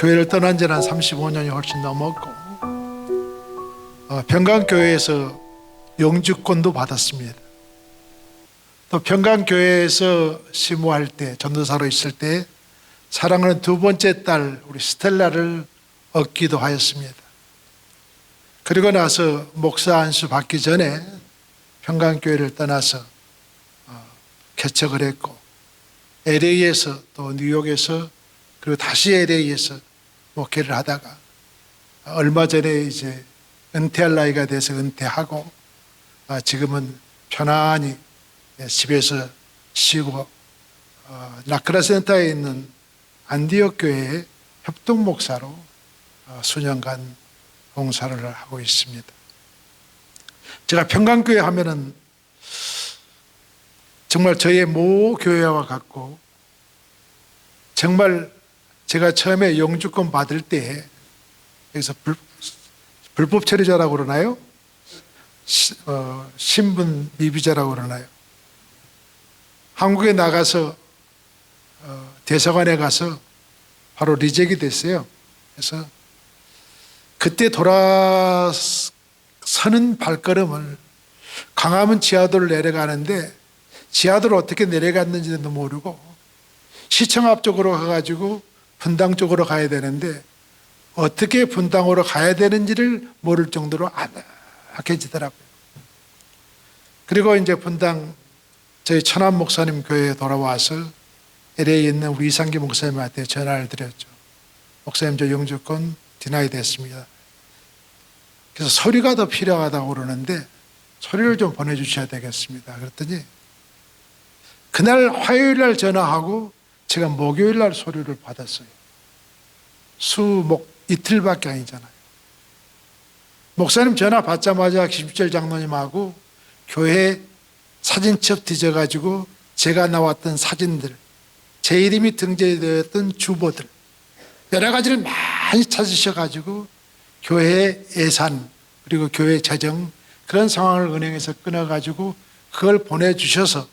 교회를 떠난 지는 한 35년이 훨씬 넘었고 평강교회에서 영주권도 받았습니다. 또 평강교회에서 시무할 때, 전도사로 있을 때 사랑하는 두 번째 딸 우리 스텔라를 얻기도 하였습니다. 그리고 나서 목사 안수 받기 전에 평강교회를 떠나서 개척을 했고 LA에서 또 뉴욕에서 그리고 다시 LA에서 목회를 하다가 얼마 전에 이제 은퇴할 나이가 돼서 은퇴하고 지금은 편안히 집에서 쉬고 나크라 센터에 있는 안디옥 교회의 협동 목사로 수년간 봉사를 하고 있습니다. 제가 평강교회 하면은 정말 저의 모 교회와 같고, 정말 제가 처음에 영주권 받을 때 여기서 불법 체류자라고 그러나요? 신분 미비자라고 그러나요? 한국에 나가서 대사관에 가서 바로 리젝이 됐어요. 그래서 그때 돌아서는 발걸음을 광화문 지하도를 내려가는데 지하도를 어떻게 내려갔는지도 모르고 시청 앞쪽으로 가가지고 분당 쪽으로 가야 되는데 어떻게 분당으로 가야 되는지를 모를 정도로 아득해지더라고요. 그리고 이제 분당 저희 천안 목사님 교회에 돌아와서 LA에 있는 우리 이상기 목사님한테 전화를 드렸죠. 목사님, 저 영주권 디나이 됐습니다. 그래서 서류가 더 필요하다고 그러는데 서류를 좀 보내주셔야 되겠습니다. 그랬더니 그날 화요일 날 전화하고 제가 목요일 날 서류를 받았어요. 수목 이틀밖에 아니잖아요. 목사님 전화 받자마자 김십철 장로님하고 교회 사진첩 뒤져가지고 제가 나왔던 사진들, 제 이름이 등재되었던 주보들 여러 가지를 많이 찾으셔가지고 교회 예산 그리고 교회 재정 그런 상황을 은행에서 끊어가지고 그걸 보내주셔서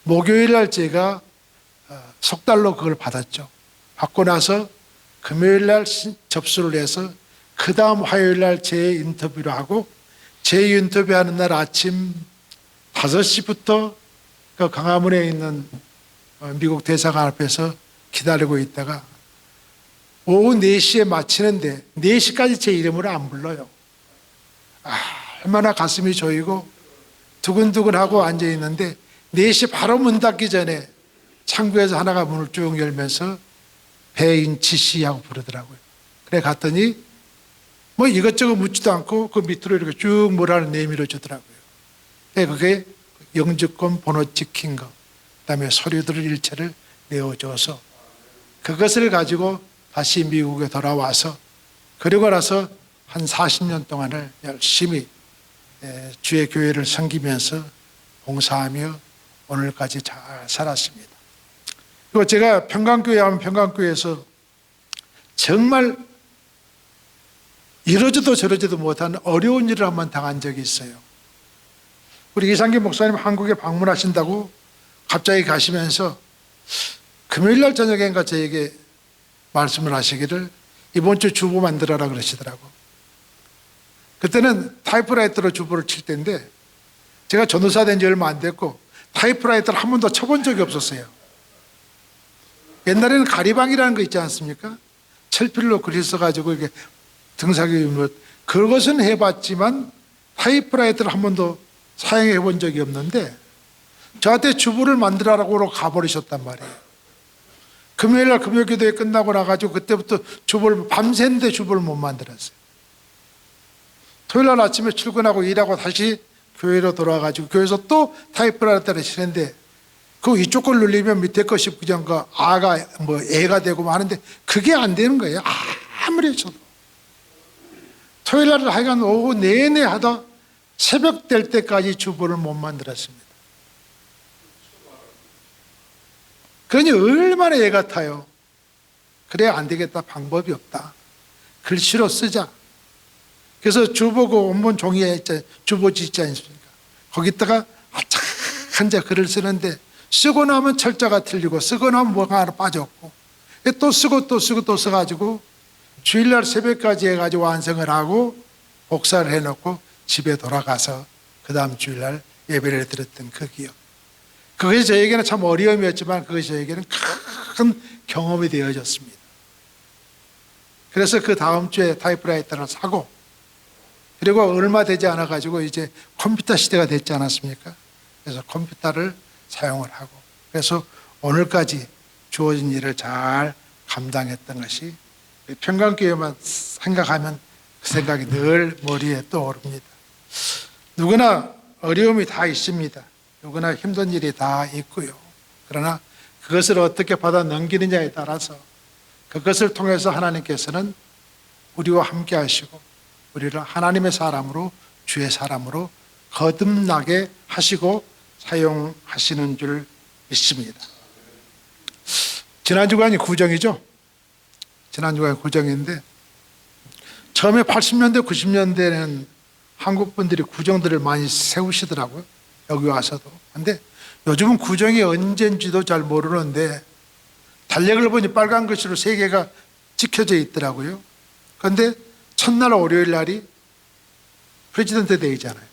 목요일 날 제가 석달로 그걸 받았죠. 받고 나서 금요일 날 접수를 해서 그 다음 화요일 날 제 인터뷰를 하고 제 인터뷰하는 날 아침 5시부터 그 광화문에 있는 미국 대사관 앞에서 기다리고 있다가 오후 4시에 마치는데 4시까지 제 이름을 안 불러요. 얼마나 가슴이 조이고 두근두근하고 앉아있는데 4시 바로 문 닫기 전에 창구에서 하나가 문을 쭉 열면서 배인치 씨하고 부르더라고요. 그래 갔더니 뭐 이것저것 묻지도 않고 그 밑으로 이렇게 쭉 뭐라는 내밀어 주더라고요. 그게 영주권 번호 찍힌 거, 그다음에 서류들을 일체를 내어줘서 그것을 가지고 다시 미국에 돌아와서 그리고 나서 한 40년 동안을 열심히 주의 교회를 섬기면서 봉사하며 오늘까지 잘 살았습니다. 그리고 제가 평강교회 하면 평강교회에서 정말 이러지도 저러지도 못한 어려운 일을 한번 당한 적이 있어요. 우리 이상기 목사님 한국에 방문하신다고 갑자기 가시면서 금요일 날 저녁인가 저에게 말씀을 하시기를 이번 주 주보 만들어라 그러시더라고. 그때는 타이프라이터로 주보를 칠 때인데 제가 전도사 된 지 얼마 안 됐고 타이프라이터를 한 번도 쳐본 적이 없었어요. 옛날에는 가리방이라는 거 있지 않습니까? 철필로 글씨 써가지고 이렇게 등사기 그것은 해봤지만 타이프라이터를 한 번도 사용해 본 적이 없는데 저한테 주보를 만들어라고 가버리셨단 말이에요. 금요일날 금요기도회 끝나고 나가지고 그때부터 주보를 밤새는데 주보를 못 만들었어요. 토요일날 아침에 출근하고 일하고 다시 교회로 돌아가지고 교회에서 또 타이프라이터를 치는데 그 이쪽 걸 눌리면 밑에 것이 그냥 그 아가 뭐 애가 되고 하는데 그게 안 되는 거예요. 아무리 해도. 토요일날 하여간 오후 내내 하다 새벽 될 때까지 주보를 못 만들었습니다. 그러니 얼마나 애 같아요. 그래야 안 되겠다. 방법이 없다. 글씨로 쓰자. 그래서 주보고 원본 종이에 주보지 있지 않습니까? 거기다가 한자 글을 쓰는데 쓰고 나면 철자가 틀리고 쓰고 나면 뭐가 하나 빠졌고 또 쓰고 또 쓰고 또 써가지고 주일날 새벽까지 해가지고 완성을 하고 복사를 해놓고 집에 돌아가서 그 다음 주일날 예배를 드렸던 그 기억. 그것이 저에게는 참 어려움이었지만 그것이 저에게는 큰 경험이 되어졌습니다. 그래서 그 다음 주에 타이프라이터를 사고, 그리고 얼마 되지 않아 가지고 이제 컴퓨터 시대가 됐지 않았습니까? 그래서 컴퓨터를 사용을 하고, 그래서 오늘까지 주어진 일을 잘 감당했던 것이 평강교회만 생각하면 그 생각이 늘 머리에 떠오릅니다. 누구나 어려움이 다 있습니다. 누구나 힘든 일이 다 있고요. 그러나 그것을 어떻게 받아 넘기느냐에 따라서 그것을 통해서 하나님께서는 우리와 함께 하시고 우리를 하나님의 사람으로, 주의 사람으로 거듭나게 하시고 사용하시는 줄 믿습니다. 지난 주간이 구정이죠. 지난 주간이 구정인데 처음에 80년대, 90년대에는 한국 분들이 구정들을 많이 세우시더라고요. 여기 와서도. 근데 요즘은 구정이 언젠지도 잘 모르는데 달력을 보니 빨간 글씨로 3개가 찍혀져 있더라고요. 그런데 첫날 월요일 날이 프레지던트 데이잖아요.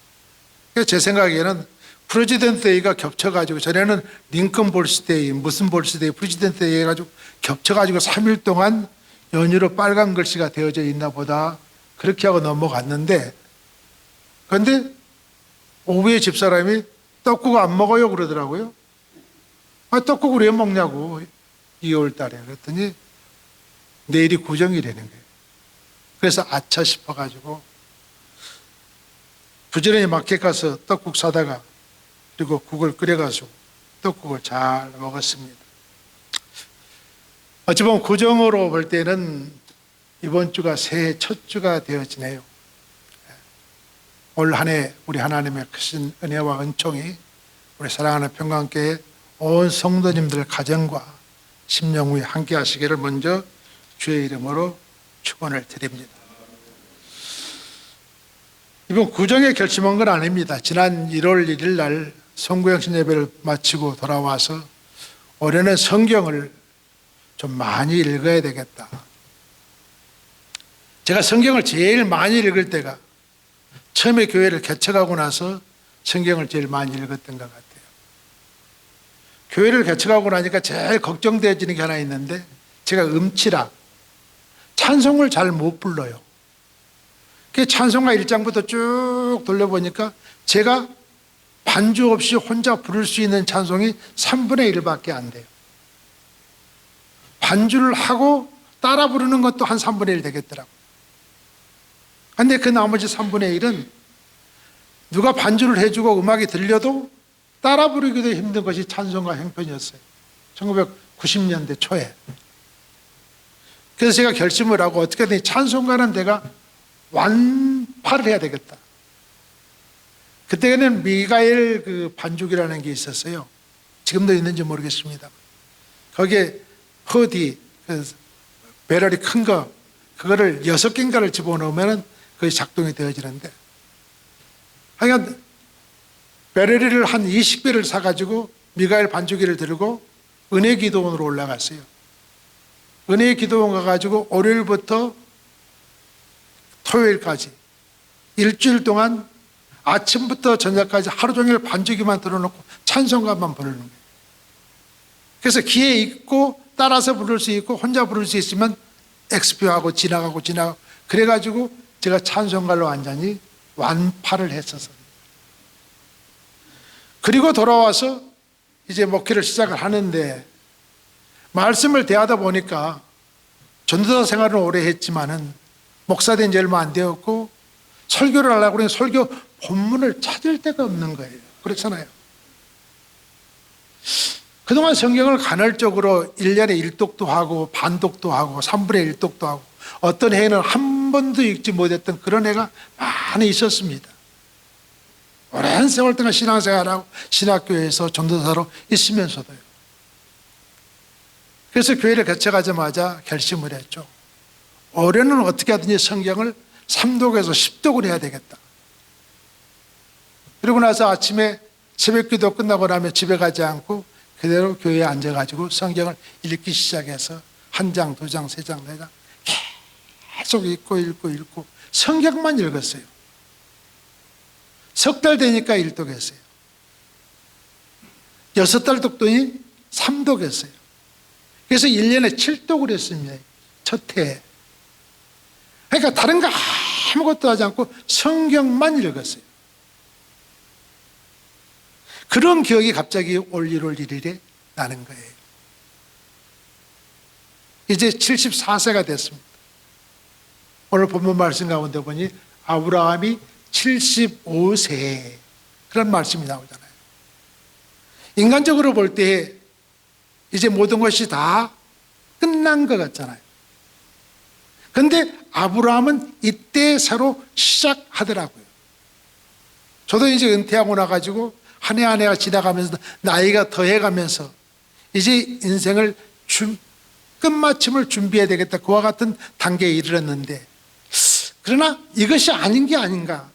그래서 제 생각에는 프레지던트 데이가 겹쳐가지고, 전에는 링컨 볼스데이, 무슨 볼스데이, 프레지던트 데이 해가지고 겹쳐가지고 3일 동안 연휴로 빨간 글씨가 되어져 있나 보다 그렇게 하고 넘어갔는데, 그런데 오후에 집사람이 떡국 안 먹어요 그러더라고요. 아, 떡국을 왜 먹냐고 2월 달에 그랬더니 내일이 구정이라는 거예요. 그래서 아차 싶어가지고 부지런히 마켓 가서 떡국 사다가 그리고 국을 끓여가지고 떡국을 잘 먹었습니다. 어찌 보면 구정으로 볼 때는 이번 주가 새해 첫 주가 되어지네요. 올 한 해 우리 하나님의 크신 은혜와 은총이 우리 사랑하는 평강교회 온 성도님들 가정과 심령 위에 함께 하시기를 먼저 주의 이름으로 축원을 드립니다. 이번 구정에 결심한 건 아닙니다. 지난 1월 1일 날 성구영신 예배를 마치고 돌아와서 올해는 성경을 좀 많이 읽어야 되겠다. 제가 성경을 제일 많이 읽을 때가 처음에 교회를 개척하고 나서 성경을 제일 많이 읽었던 것 같아요. 교회를 개척하고 나니까 제일 걱정되어지는 게 하나 있는데, 제가 음치라 찬송을 잘 못 불러요. 그 찬송가 1장부터 쭉 돌려보니까 제가 반주 없이 혼자 부를 수 있는 찬송이 3분의 1밖에 안 돼요. 반주를 하고 따라 부르는 것도 한 3분의 1 되겠더라고요. 근데 그 나머지 3분의 1은 누가 반주를 해주고 음악이 들려도 따라 부르기도 힘든 것이 찬송가 행편이었어요. 1990년대 초에. 그래서 제가 결심을 하고 어떻게든 찬송가는 내가 완파를 해야 되겠다. 그때는 미가엘 그 반죽이라는 게 있었어요. 지금도 있는지 모르겠습니다. 거기에 허디, 그 배럴이 큰 거, 그거를 6개인가를 집어넣으면 그게 작동이 되어지는데, 하여간 배럴을 한 20배를 사가지고 미가엘 반주기를 들고 은혜 기도원으로 올라갔어요. 은혜 기도원 가가지고 월요일부터 토요일까지 일주일 동안 아침부터 저녁까지 하루 종일 반주기만 들어놓고 찬송가만 부르는 거예요. 그래서 귀에 있고 따라서 부를 수 있고 혼자 부를 수 있으면 엑스표하고 지나가고 그래가지고 제가 찬송가로 완전히 완파를 했었어요. 그리고 돌아와서 이제 목회를 시작을 하는데, 말씀을 대하다 보니까 전도사 생활은 오래 했지만은 목사 된 지 얼마 안 되었고, 설교를 하려고 그러니 설교 본문을 찾을 데가 없는 거예요. 그렇잖아요. 그동안 성경을 간헐적으로 1년에 1독도 하고 반독도 하고 3분의 1독도 하고 어떤 해에는 한 번도 읽지 못했던 그런 해가 많이 있었습니다. 오랜 세월 동안 신앙생활하고 신학교에서 전도사로 있으면서도요. 그래서 교회를 개척하자마자 결심을 했죠. 올해는 어떻게 하든지 성경을 3독에서 10독을 해야 되겠다. 그리고 나서 아침에 새벽기도 끝나고 나면 집에 가지 않고 그대로 교회에 앉아가지고 성경을 읽기 시작해서 한 장, 두 장, 세 장, 네 장 계속 읽고 성경만 읽었어요. 석 달 되니까 일독했어요. 6달 독더니 3독했어요. 그래서 1년에 7독을 했습니다. 첫 해에. 그러니까 다른 거 아무것도 하지 않고 성경만 읽었어요. 그런 기억이 갑자기 올 1월 1일에 나는 거예요. 이제 74세가 됐습니다. 오늘 본문 말씀 가운데 보니 아브라함이 75세 그런 말씀이 나오잖아요. 인간적으로 볼 때 이제 모든 것이 다 끝난 것 같잖아요. 그런데 아브라함은 이때 새로 시작하더라고요. 저도 이제 은퇴하고 나가지고 한 해 한 해가 지나가면서 나이가 더해가면서 이제 인생을 끝마침을 준비해야 되겠다. 그와 같은 단계에 이르렀는데, 그러나 이것이 아닌 게 아닌가.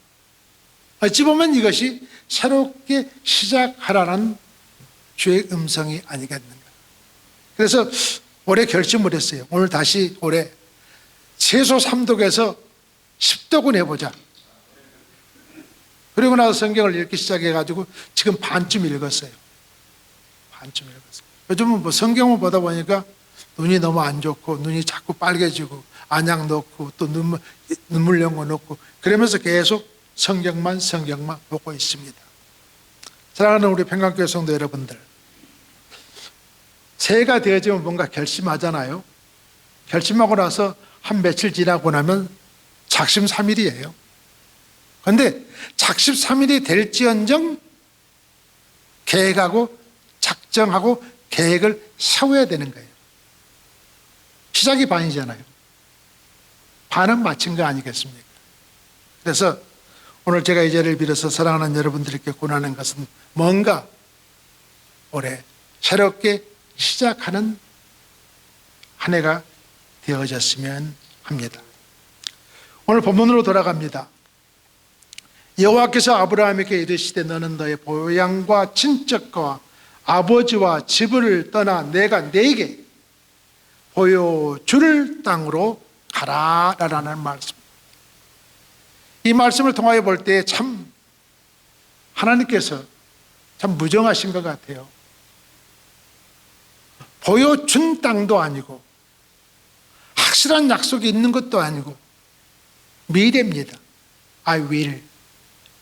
어찌 보면 이것이 새롭게 시작하라는 주의 음성이 아니겠는가. 그래서 올해 결심을 했어요. 오늘 다시 올해 최소 3독에서 10독은 해보자. 그리고 나서 성경을 읽기 시작해가지고 지금 반쯤 읽었어요. 반쯤 읽었어요. 요즘은 뭐 성경을 보다 보니까 눈이 너무 안 좋고 눈이 자꾸 빨개지고 안약 넣고 또 눈물 연고 넣고 그러면서 계속 성경만 보고 있습니다. 사랑하는 우리 평강교회 성도 여러분들, 새해가 되어지면 뭔가 결심하잖아요. 결심하고 나서 한 며칠 지나고 나면 작심삼일이에요. 그런데 작심삼일이 될지언정 계획하고 작정하고 계획을 세워야 되는 거예요. 시작이 반이잖아요. 반은 마친 거 아니겠습니까? 그래서 오늘 제가 이 자리를 빌어서 사랑하는 여러분들께 권하는 것은 뭔가 올해 새롭게 시작하는 한 해가 되어졌으면 합니다. 오늘 본문으로 돌아갑니다. 여호와께서 아브라함에게 이르시되 너는 너의 고향과 친척과 아버지와 집을 떠나 내가 네게 보여줄 땅으로 가라라는 말씀. 이 말씀을 통하여 볼 때 참 하나님께서 참 무정하신 것 같아요. 보여준 땅도 아니고 확실한 약속이 있는 것도 아니고 미래입니다. I will.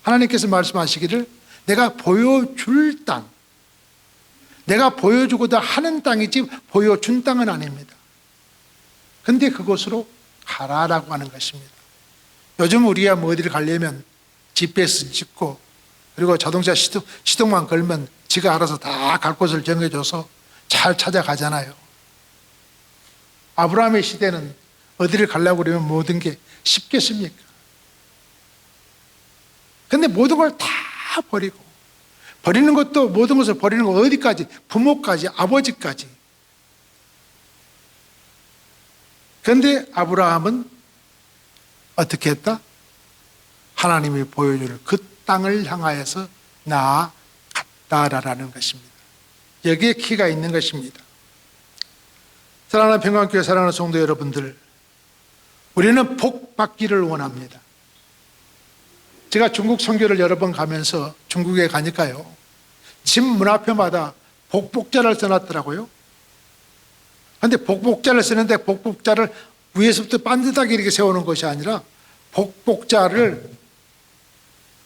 하나님께서 말씀하시기를 내가 보여줄 땅, 내가 보여주고자 하는 땅이지 보여준 땅은 아닙니다. 근데 그곳으로 가라라고 하는 것입니다. 요즘 우리야 뭐 어디를 가려면 GPS 찍고 그리고 자동차 시동만 걸면 지가 알아서 다 갈 곳을 정해줘서 잘 찾아가잖아요. 아브라함의 시대는 어디를 가려고 그러면 모든 게 쉽겠습니까? 근데 모든 걸 다 버리고, 버리는 것도 모든 것을 버리는 거 어디까지? 부모까지, 아버지까지. 그런데 아브라함은 어떻게 했다? 하나님이 보여줄 그 땅을 향하여서 나아갔다라는 것입니다. 여기에 키가 있는 것입니다. 사랑하는 평강교회 사랑하는 성도 여러분들, 우리는 복 받기를 원합니다. 제가 중국 선교를 여러 번 가면서 중국에 가니까요, 집 문 앞에마다 복복자를 써놨더라고요. 그런데 복복자를 쓰는데 복복자를 위에서부터 반듯하게 이렇게 세우는 것이 아니라 복복자를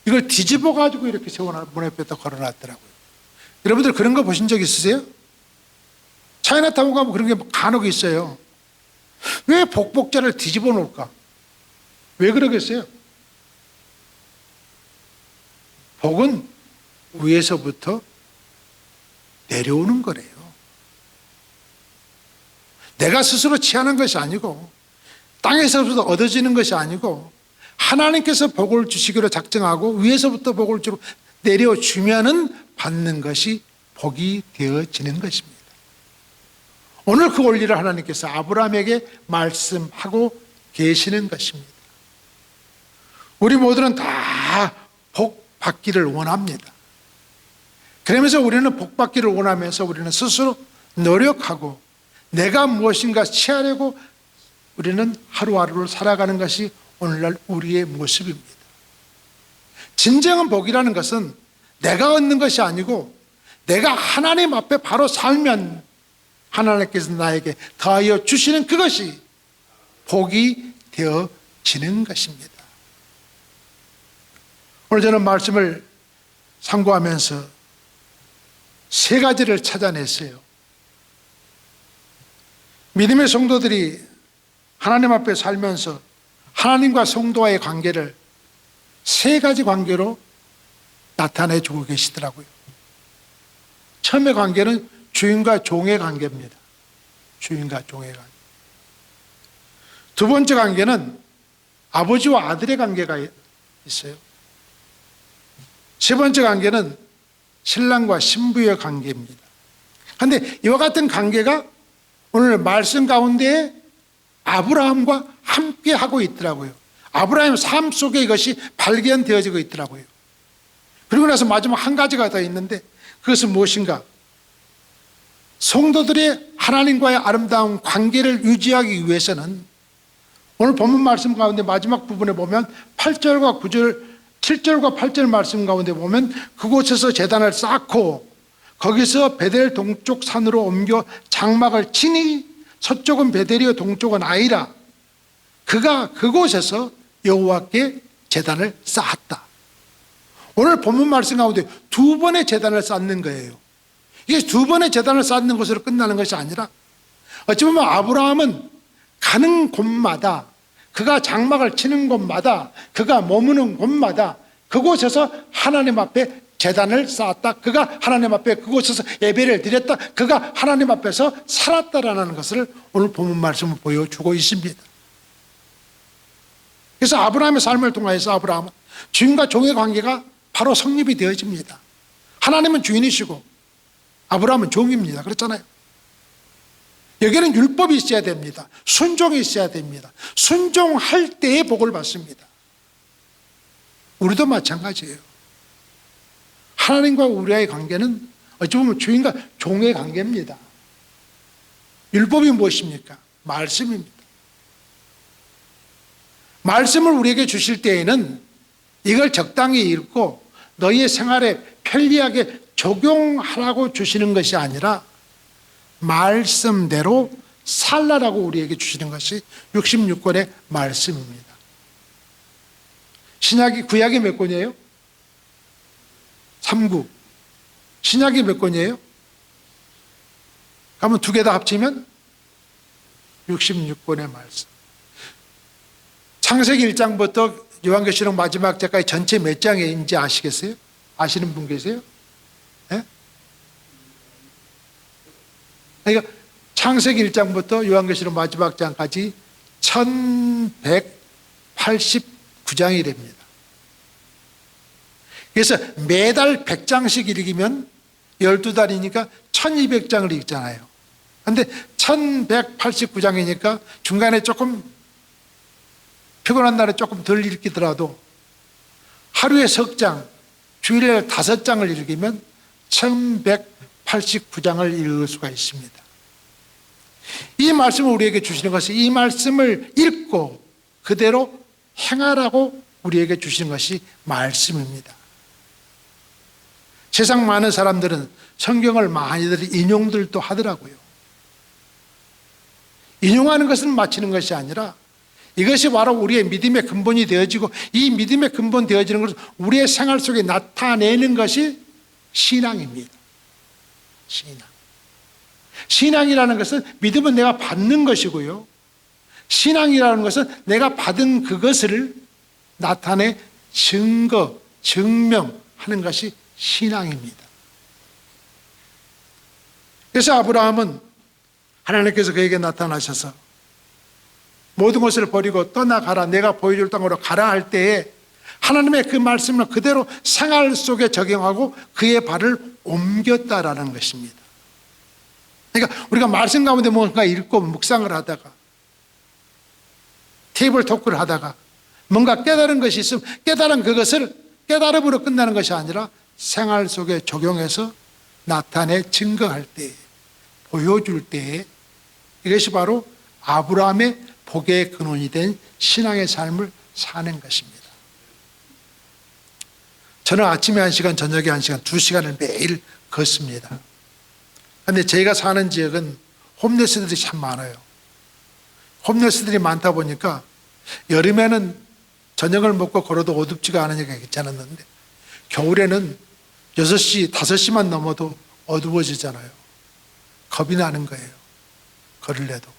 이걸 뒤집어 가지고 이렇게 세워놔 문 앞에다 걸어놨더라고요. 여러분들 그런 거 보신 적 있으세요? 차이나타운 가면 그런 게 간혹 있어요. 왜 복복자를 뒤집어 놓을까? 왜 그러겠어요? 복은 위에서부터 내려오는 거래요. 내가 스스로 취하는 것이 아니고 땅에서부터 얻어지는 것이 아니고 하나님께서 복을 주시기로 작정하고 위에서부터 복을 주고 내려주면은 받는 것이 복이 되어지는 것입니다. 오늘 그 원리를 하나님께서 아브라함에게 말씀하고 계시는 것입니다. 우리 모두는 다 복 받기를 원합니다. 그러면서 우리는 복 받기를 원하면서 우리는 스스로 노력하고 내가 무엇인가 취하려고 우리는 하루하루를 살아가는 것이 오늘날 우리의 모습입니다. 진정한 복이라는 것은 내가 얻는 것이 아니고 내가 하나님 앞에 바로 살면 하나님께서 나에게 더하여 주시는 그것이 복이 되어지는 것입니다. 오늘 저는 말씀을 상고하면서 세 가지를 찾아냈어요. 믿음의 성도들이 하나님 앞에 살면서 하나님과 성도와의 관계를 세 가지 관계로 나타내주고 계시더라고요. 처음의 관계는 주인과 종의 관계입니다. 주인과 종의 관계. 두 번째 관계는 아버지와 아들의 관계가 있어요. 세 번째 관계는 신랑과 신부의 관계입니다. 그런데 이와 같은 관계가 오늘 말씀 가운데 아브라함과 함께 하고 있더라고요. 아브라함의 삶 속에 이것이 발견되어지고 있더라고요. 그리고 나서 마지막 한 가지가 더 있는데 그것은 무엇인가? 성도들의 하나님과의 아름다운 관계를 유지하기 위해서는 오늘 본문 말씀 가운데 마지막 부분에 보면 8절과 9절, 7절과 8절 말씀 가운데 보면 그곳에서 제단을 쌓고 거기서 베델 동쪽 산으로 옮겨 장막을 치니 서쪽은 베델이요 동쪽은 아이라. 그가 그곳에서 여호와께 제단을 쌓았다. 오늘 본문 말씀 가운데 두 번의 제단을 쌓는 거예요. 이게 두 번의 제단을 쌓는 것으로 끝나는 것이 아니라 어찌 보면 아브라함은 가는 곳마다 그가 장막을 치는 곳마다 그가 머무는 곳마다 그곳에서 하나님 앞에 제단을 쌓았다. 그가 하나님 앞에 그곳에서 예배를 드렸다. 그가 하나님 앞에서 살았다라는 것을 오늘 본문 말씀을 보여주고 있습니다. 그래서 아브라함의 삶을 통해서 아브라함은 주인과 종의 관계가 바로 성립이 되어집니다. 하나님은 주인이시고 아브라함은 종입니다. 그렇잖아요. 여기에는 율법이 있어야 됩니다. 순종이 있어야 됩니다. 순종할 때의 복을 받습니다. 우리도 마찬가지예요. 하나님과 우리와의 관계는 어찌 보면 주인과 종의 관계입니다. 율법이 무엇입니까? 말씀입니다. 말씀을 우리에게 주실 때에는 이걸 적당히 읽고 너희의 생활에 편리하게 적용하라고 주시는 것이 아니라 말씀대로 살라라고 우리에게 주시는 것이 66권의 말씀입니다. 구약이 몇 권이에요? 3구. 신약이 몇 권이에요? 그러면 두 개 다 합치면 66권의 말씀. 창세기 1장부터 요한계시록 마지막 장까지 전체 몇 장인지 아시겠어요? 아시는 분 계세요? 네? 그러니까 창세기 1장부터 요한계시록 마지막 장까지 1189장이 됩니다. 그래서 매달 100장씩 읽으면 12달이니까 1200장을 읽잖아요. 그런데 1189장이니까 중간에 조금 피곤한 날에 조금 덜 읽히더라도 하루에 석 장, 주일에 5장을 읽으면 1189장을 읽을 수가 있습니다. 이 말씀을 우리에게 주시는 것은 이 말씀을 읽고 그대로 행하라고 우리에게 주시는 것이 말씀입니다. 세상 많은 사람들은 성경을 많이들 인용들도 하더라고요. 인용하는 것은 마치는 것이 아니라 이것이 바로 우리의 믿음의 근본이 되어지고 이 믿음의 근본 되어지는 것을 우리의 생활 속에 나타내는 것이 신앙입니다. 신앙이라는 것은 믿음은 내가 받는 것이고요. 신앙이라는 것은 내가 받은 그것을 나타내 증명하는 것이 신앙입니다. 그래서 아브라함은 하나님께서 그에게 나타나셔서 모든 것을 버리고 떠나가라, 내가 보여줄 땅으로 가라 할 때에 하나님의 그 말씀을 그대로 생활 속에 적용하고 그의 발을 옮겼다라는 것입니다. 그러니까 우리가 말씀 가운데 뭔가 읽고 묵상을 하다가 테이블 토크를 하다가 뭔가 깨달은 것이 있으면 깨달은 그것을 깨달음으로 끝나는 것이 아니라 생활 속에 적용해서 나타내 증거할 때, 보여줄 때에 이것이 바로 아브라함의 복의 근원이 된 신앙의 삶을 사는 것입니다. 저는 아침에 1시간, 저녁에 1시간, 2시간을 매일 걷습니다. 그런데 저희가 사는 지역은 홈레스들이 참 많아요. 홈레스들이 많다 보니까 여름에는 저녁을 먹고 걸어도 어둡지가 않으니까 괜찮았는데 겨울에는 6시, 5시만 넘어도 어두워지잖아요. 겁이 나는 거예요. 걸을래도.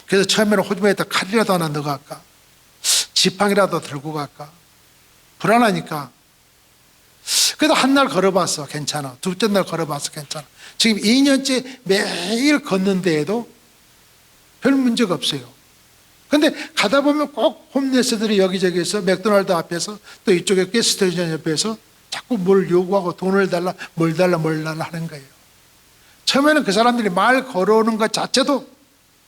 그래서 처음에는 호주머니에다 칼이라도 하나 넣어갈까? 지팡이라도 들고 갈까? 불안하니까. 그래도 한 날 걸어봤어. 괜찮아. 둘째 날 걸어봤어. 괜찮아. 지금 2년째 매일 걷는데에도 별 문제가 없어요. 근데 가다 보면 꼭 홈레스들이 여기저기에서 맥도날드 앞에서 또 이쪽에 가스스테이션 옆에서 자꾸 뭘 요구하고 돈을 달라, 뭘 달라 하는 거예요. 처음에는 그 사람들이 말 걸어오는 것 자체도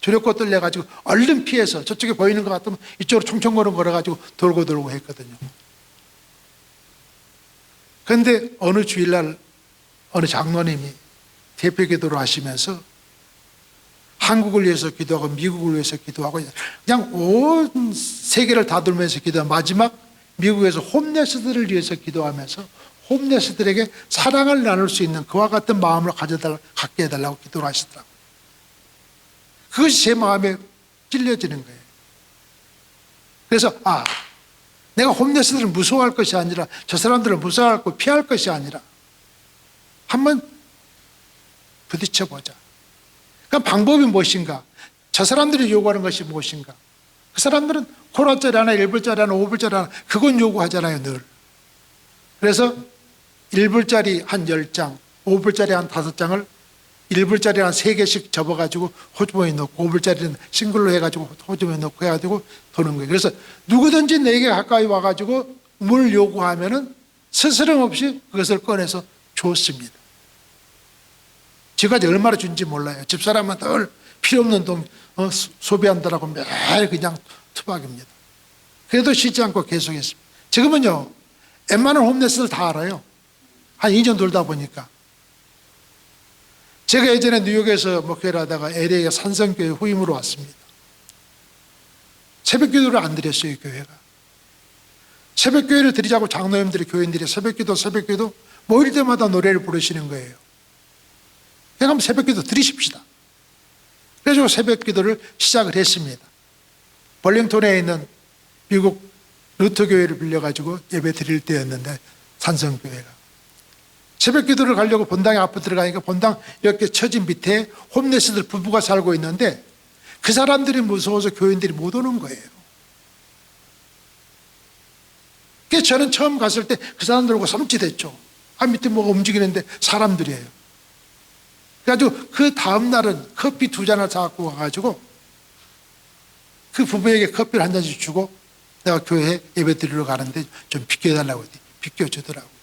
두렵고 떨려가지고 얼른 피해서 저쪽에 보이는 것 같으면 이쪽으로 총총거려 걸어가지고 돌고 했거든요. 그런데 어느 주일날 어느 장로님이 대표 기도를 하시면서 한국을 위해서 기도하고 미국을 위해서 기도하고 그냥 온 세계를 다 돌면서 기도하고 마지막 미국에서 홈레스들을 위해서 기도하면서 홈레스들에게 사랑을 나눌 수 있는 그와 같은 마음을 갖게 해달라고 기도를 하시더라고요. 그것이 제 마음에 찔려지는 거예요. 그래서 내가 홈레스들을 무서워할 것이 아니라 저 사람들을 무서워하고 피할 것이 아니라 한번 부딪혀보자. 그 방법이 무엇인가? 저 사람들이 요구하는 것이 무엇인가? 그 사람들은 코라짜리 하나, 1불짜리 하나, 5불짜리 하나 그건 요구하잖아요, 늘. 그래서 1불짜리 한 10장, 5불짜리 한 5장을 1불짜리 한 3개씩 접어가지고 호주머니에 넣고 5불짜리는 싱글로 해가지고 호주머니에 넣고 해가지고 도는 거예요. 그래서 누구든지 내게 가까이 와가지고 물 요구하면은 스스럼 없이 그것을 꺼내서 줬습니다. 지금까지 얼마나 준지 몰라요. 집사람은 늘 필요 없는 돈 소비한다라고 매일 그냥 투박입니다. 그래도 쉬지 않고 계속했습니다. 지금은요, 웬만한 홈레스를 다 알아요. 한 2년 돌다 보니까. 제가 예전에 뉴욕에서 목회를 하다가 LA에 산성교회 후임으로 왔습니다. 새벽 기도를 안 드렸어요, 교회가. 새벽 기도를 드리자고 장로님들이, 교인들이 새벽 기도 모일 때마다 노래를 부르시는 거예요. 그냥 한번 새벽 기도 드리십시다. 그래서 새벽 기도를 시작을 했습니다. 벌링턴에 있는 미국 루터 교회를 빌려가지고 예배 드릴 때였는데, 산성교회가. 새벽 기도를 가려고 본당에 앞으로 들어가니까 본당 이렇게 처진 밑에 홈레스들 부부가 살고 있는데 그 사람들이 무서워서 교인들이 못 오는 거예요. 그래서 저는 처음 갔을 때 그 사람들하고 섬찟했죠. 밑에 뭐가 움직이는데 사람들이에요. 그래가지고 그 다음날은 커피 2잔을 사갖고 와가지고 그 부부에게 커피를 한 잔씩 주고 내가 교회에 예배 드리러 가는데 좀 비켜달라고 했더니 비켜주더라고요.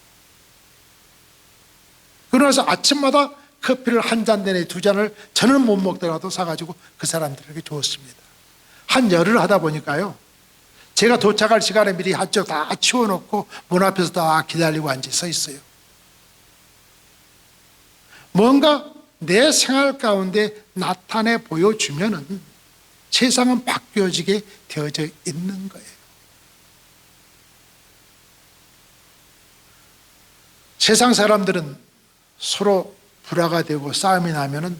그러고 나서 아침마다 커피를 한 잔 내내 2잔을 저는 못 먹더라도 사가지고 그 사람들에게 주었습니다. 한 열흘 하다 보니까요, 제가 도착할 시간에 미리 한쪽 다 치워놓고 문 앞에서 다 기다리고 앉아 서 있어요. 뭔가 내 생활 가운데 나타내 보여주면은 세상은 바뀌어지게 되어져 있는 거예요. 세상 사람들은 서로 불화가 되고 싸움이 나면은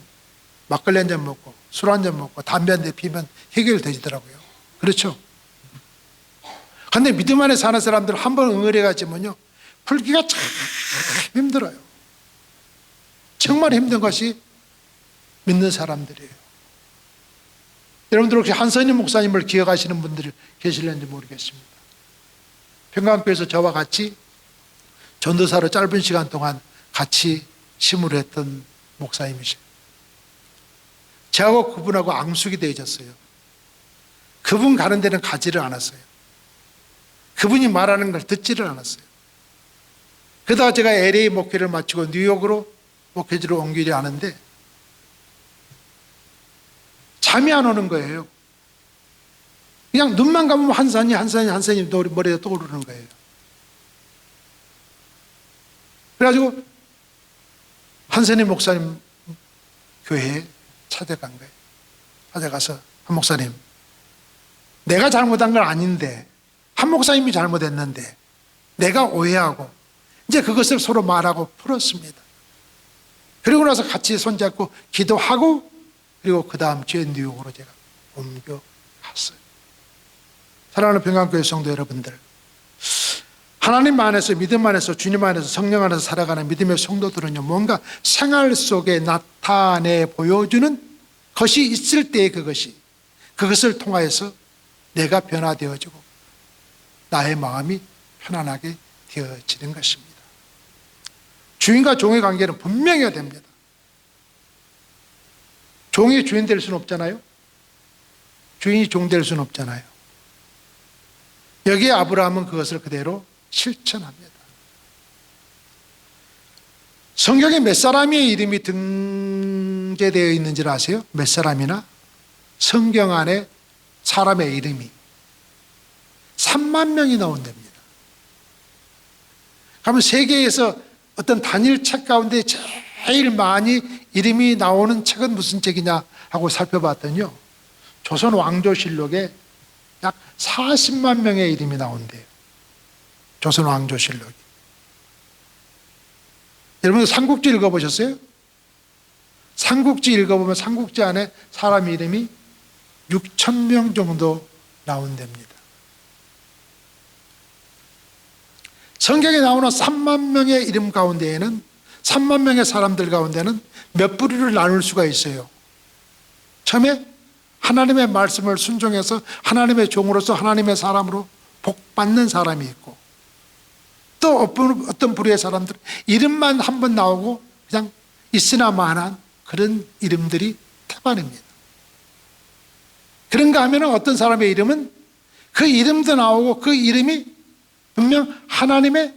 막걸리 한 잔 먹고 술 한 잔 먹고 담배 한 대 피면 해결되더라고요. 그렇죠? 근데 믿음 안에 사는 사람들은 한번 응어려 가지면요, 풀기가 참 힘들어요. 정말 힘든 것이 믿는 사람들이에요. 여러분들 혹시 한선임 목사님을 기억하시는 분들이 계실는지 모르겠습니다. 평강교회에서 저와 같이 전도사로 짧은 시간 동안 같이 심으로 했던 목사님이세요. 저하고 그분하고 앙숙이 되어졌어요. 그분 가는 데는 가지를 않았어요. 그분이 말하는 걸 듣지를 않았어요. 그러다가 제가 LA 목회를 마치고 뉴욕으로 목회지로 옮기려 하는데 잠이 안 오는 거예요. 그냥 눈만 감으면 한산이 머리에 떠오르는 거예요. 그래가지고 한선희 목사님 교회에 찾아간 거예요. 찾아가서 한 목사님, 내가 잘못한 건 아닌데 한 목사님이 잘못했는데 내가 오해하고 이제 그것을 서로 말하고 풀었습니다. 그리고 나서 같이 손잡고 기도하고 그리고 그 다음 주에 뉴욕으로 제가 옮겨갔어요. 사랑하는 평강교회 성도 여러분들, 하나님 안에서, 믿음 안에서, 주님 안에서, 성령 안에서 살아가는 믿음의 성도들은요, 뭔가 생활 속에 나타내 보여주는 것이 있을 때에 그것을 통하여서 내가 변화되어지고 나의 마음이 편안하게 되어지는 것입니다. 주인과 종의 관계는 분명해야 됩니다. 종이 주인 될 수는 없잖아요. 주인이 종 될 수는 없잖아요. 여기에 아브라함은 그것을 그대로 실천합니다. 성경에 몇 사람의 이름이 등재되어 있는지를 아세요? 몇 사람이나? 성경 안에 사람의 이름이 3만 명이 나온답니다. 그러면 세계에서 어떤 단일 책 가운데 제일 많이 이름이 나오는 책은 무슨 책이냐 하고 살펴봤더니요, 조선 왕조실록에 약 40만 명의 이름이 나온대요. 조선 왕조실록이. 여러분 삼국지 읽어보셨어요? 삼국지 읽어보면 삼국지 안에 사람 이름이 6,000명 정도 나온답니다. 성경에 나오는 3만 명의 이름 가운데에는, 3만 명의 사람들 가운데는 몇 부류를 나눌 수가 있어요. 처음에 하나님의 말씀을 순종해서 하나님의 종으로서 하나님의 사람으로 복받는 사람이 있고, 또 어떤 부류의 사람들 이름만 한번 나오고 그냥 있으나마나 그런 이름들이 태반입니다. 그런가 하면 어떤 사람의 이름은 그 이름도 나오고 그 이름이 분명 하나님의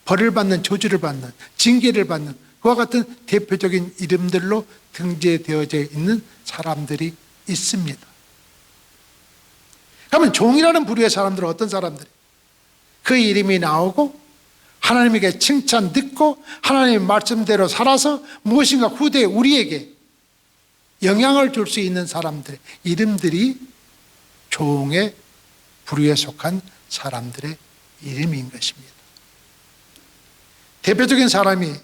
벌을 받는, 저주를 받는, 징계를 받는 그와 같은 대표적인 이름들로 등재되어져 있는 사람들이 있습니다. 그러면 종이라는 부류의 사람들은 어떤 사람들이 그 이름이 나오고 하나님에게 칭찬 듣고 하나님의 말씀대로 살아서 무엇인가 후대에 우리에게 영향을 줄 수 있는 사람들의 이름들이 종의 부류에 속한 사람들의 이름인 것입니다. 대표적인 사람이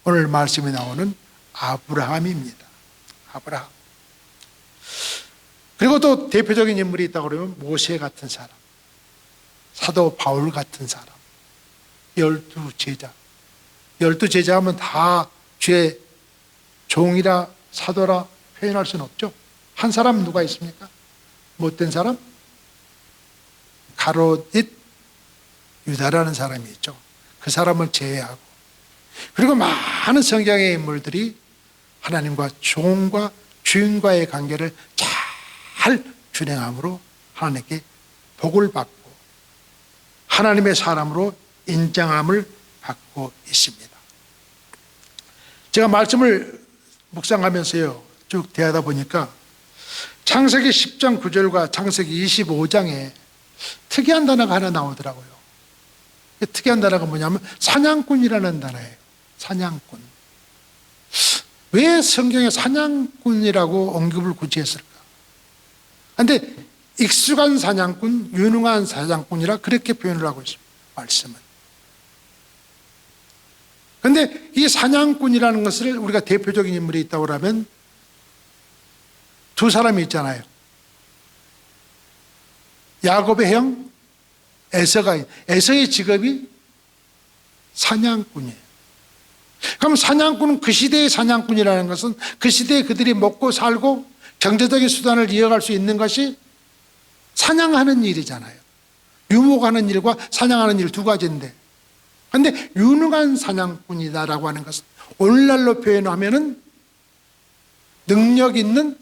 오늘 말씀에 나오는 아브라함입니다. 아브라함. 그리고 또 대표적인 인물이 있다고 그러면 모세 같은 사람, 사도 바울 같은 사람, 12제자. 12제자 하면 다 주의 종이라 사도라 표현할 수는 없죠. 한 사람은 누가 있습니까? 못된 사람? 가롯 유다라는 사람이 있죠. 그 사람을 제외하고, 그리고 많은 성경의 인물들이 하나님과 종과 주인과의 관계를 잘 준행함으로 하나님께 복을 받고 하나님의 사람으로 인정함을 받고 있습니다. 제가 말씀을 묵상하면서요 쭉 대하다 보니까 창세기 10장 9절과 창세기 25장에 특이한 단어가 하나 나오더라고요. 특이한 단어가 뭐냐면 사냥꾼이라는 단어예요. 사냥꾼. 왜 성경에 사냥꾼이라고 언급을 굳이 했을까? 그런데 익숙한 사냥꾼, 유능한 사냥꾼이라 그렇게 표현을 하고 있습니다. 말씀은. 그런데 이 사냥꾼이라는 것을 우리가 대표적인 인물이 있다고 하면 두 사람이 있잖아요. 야곱의 형 에서가, 에서의 직업이 사냥꾼이에요. 그럼 사냥꾼은, 그 시대의 사냥꾼이라는 것은 그 시대에 그들이 먹고 살고 경제적인 수단을 이어갈 수 있는 것이 사냥하는 일이잖아요. 유목하는 일과 사냥하는 일 두 가지인데, 그런데 유능한 사냥꾼이다라고 하는 것은 오늘날로 표현하면은 능력 있는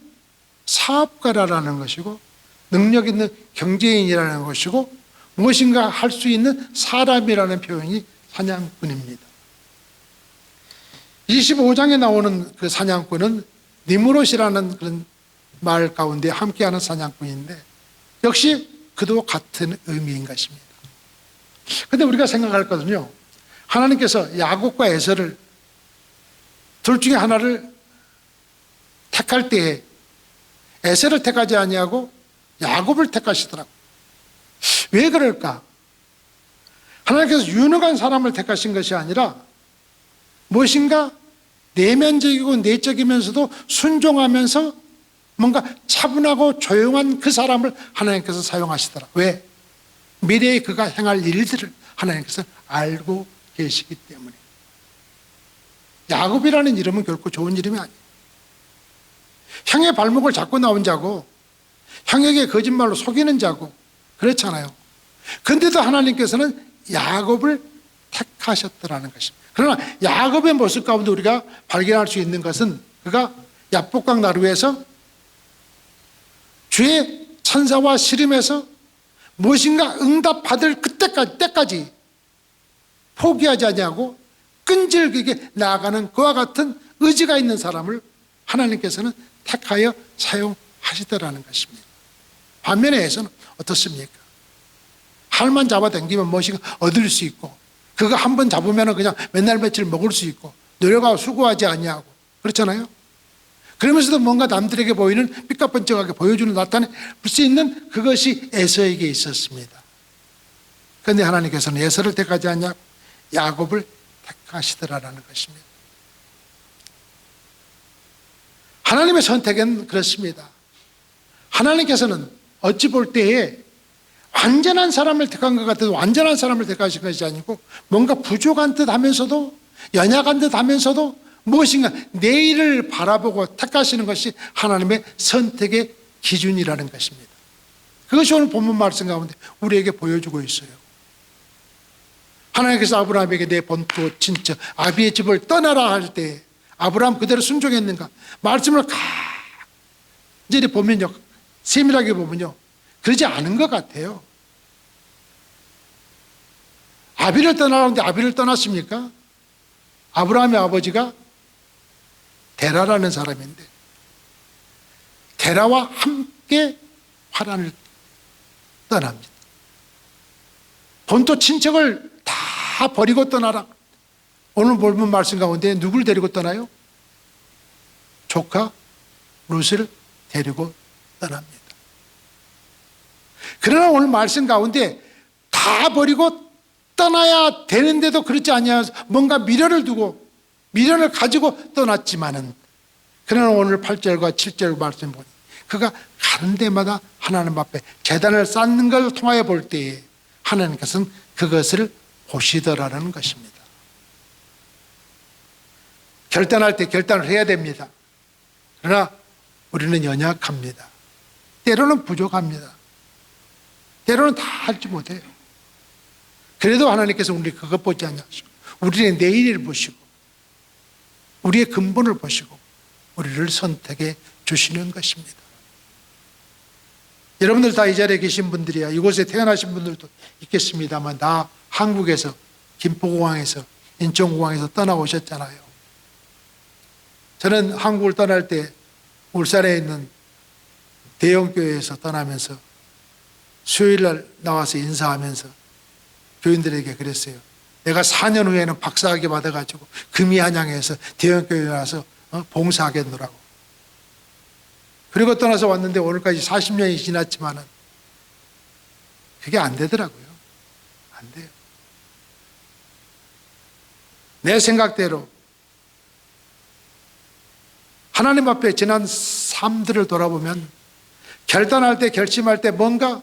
사업가라는 것이고, 능력 있는 경제인이라는 것이고, 무엇인가 할 수 있는 사람이라는 표현이 사냥꾼입니다. 25장에 나오는 그 사냥꾼은 니므롯이라는 그런 말 가운데 함께하는 사냥꾼인데, 역시 그도 같은 의미인 것입니다. 그런데 우리가 생각할 거는요, 하나님께서 야곱과 에서를 둘 중에 하나를 택할 때에 에서를 택하지 아니하고 야곱을 택하시더라고요. 왜 그럴까? 하나님께서 유능한 사람을 택하신 것이 아니라 무엇인가 내면적이고 내적이면서도 순종하면서 뭔가 차분하고 조용한 그 사람을 하나님께서 사용하시더라. 왜? 미래에 그가 행할 일들을 하나님께서 알고 계시기 때문에. 야곱이라는 이름은 결코 좋은 이름이 아니에요. 형의 발목을 잡고 나온 자고 형에게 거짓말로 속이는 자고 그렇잖아요. 그런데도 하나님께서는 야곱을 택하셨더라는 것입니다. 그러나 야곱의 모습 가운데 우리가 발견할 수 있는 것은 그가 야복강 나루에서 주의 천사와 씨름해서 무엇인가 응답받을 때까지 포기하지 않냐고 끈질기게 나아가는 그와 같은 의지가 있는 사람을 하나님께서는 택하여 사용하시더라는 것입니다. 반면에서는 어떻습니까? 할만 잡아당기면 무엇인가 얻을 수 있고 그거 한 번 잡으면 그냥 맨날 며칠 먹을 수 있고 노력하고 수고하지 아니하고 그렇잖아요. 그러면서도 뭔가 남들에게 보이는 삐까뻔쩍하게 보여주는 나타낼 수 있는 그것이 에서에게 있었습니다. 그런데 하나님께서는 에서를 택하지 않냐고 야곱을 택하시더라라는 것입니다. 하나님의 선택은 그렇습니다. 하나님께서는 어찌 볼 때에 완전한 사람을 택한 것 같아도 완전한 사람을 택하신 것이 아니고 뭔가 부족한 듯 하면서도 연약한 듯 하면서도 무엇인가 내일을 바라보고 택하시는 것이 하나님의 선택의 기준이라는 것입니다. 그것이 오늘 본문 말씀 가운데 우리에게 보여주고 있어요. 하나님께서 아브라함에게 내 본토 친척 아비의 집을 떠나라 할 때 아브라함 그대로 순종했는가? 말씀을 간절히 보면요, 세밀하게 보면요, 그러지 않은 것 같아요. 아비를 떠나라는데 아비를 떠났습니까? 아브라함의 아버지가 데라라는 사람인데 데라와 함께 하란을 떠납니다. 본토 친척을 다 버리고 떠나라. 오늘 본문 말씀 가운데 누굴 데리고 떠나요? 조카 룻을 데리고 떠납니다. 그러나 오늘 말씀 가운데 다 버리고 떠나야 되는데도 그렇지 아니하여서 뭔가 미련을 가지고 떠났지만은 그러나 오늘 8절과 7절 말씀 보니 그가 가는 데마다 하나님 앞에 제단을 쌓는 걸 통하여 볼 때에 하나님께서는 그것을 보시더라는 것입니다. 결단할 때 결단을 해야 됩니다. 그러나 우리는 연약합니다. 때로는 부족합니다. 때로는 다 할지 못해요. 그래도 하나님께서 우리 그것 보지 않으시고 우리의 내일을 보시고 우리의 근본을 보시고 우리를 선택해 주시는 것입니다. 여러분들 다 이 자리에 계신 분들이야 이곳에 태어나신 분들도 있겠습니다만 다 한국에서 김포공항에서 인천공항에서 떠나오셨잖아요. 저는 한국을 떠날 때 울산에 있는 대형교회에서 떠나면서 수요일날 나와서 인사하면서 교인들에게 그랬어요. 내가 4년 후에는 박사학위 받아가지고 금이한양에서 대형교회에 와서 봉사하겠노라고. 그리고 떠나서 왔는데 오늘까지 40년이 지났지만은 그게 안 되더라고요. 안 돼요. 내 생각대로 하나님 앞에 지난 삶들을 돌아보면 결단할 때 결심할 때 뭔가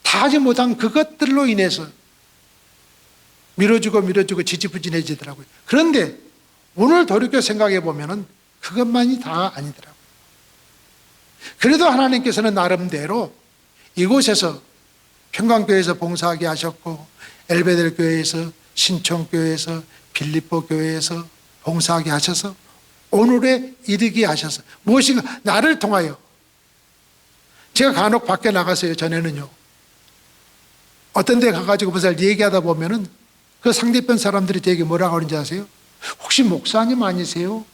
다 하지 못한 그것들로 인해서 미뤄지고 지지부진해지더라고요. 그런데 오늘 돌이켜 생각해 보면은 그것만이 다 아니더라고요. 그래도 하나님께서는 나름대로 이곳에서 평강교회에서 봉사하게 하셨고 엘베델 교회에서 신촌교회에서 빌립보 교회에서 봉사하게 하셔서 오늘에 이르게 하셔서 무엇인가 나를 통하여 제가 간혹 밖에 나가서요 전에는요 어떤 데 가가지고 무슨 얘기하다 보면은 그 상대편 사람들이 되게 뭐라고 하는지 아세요? 혹시 목사님 아니세요?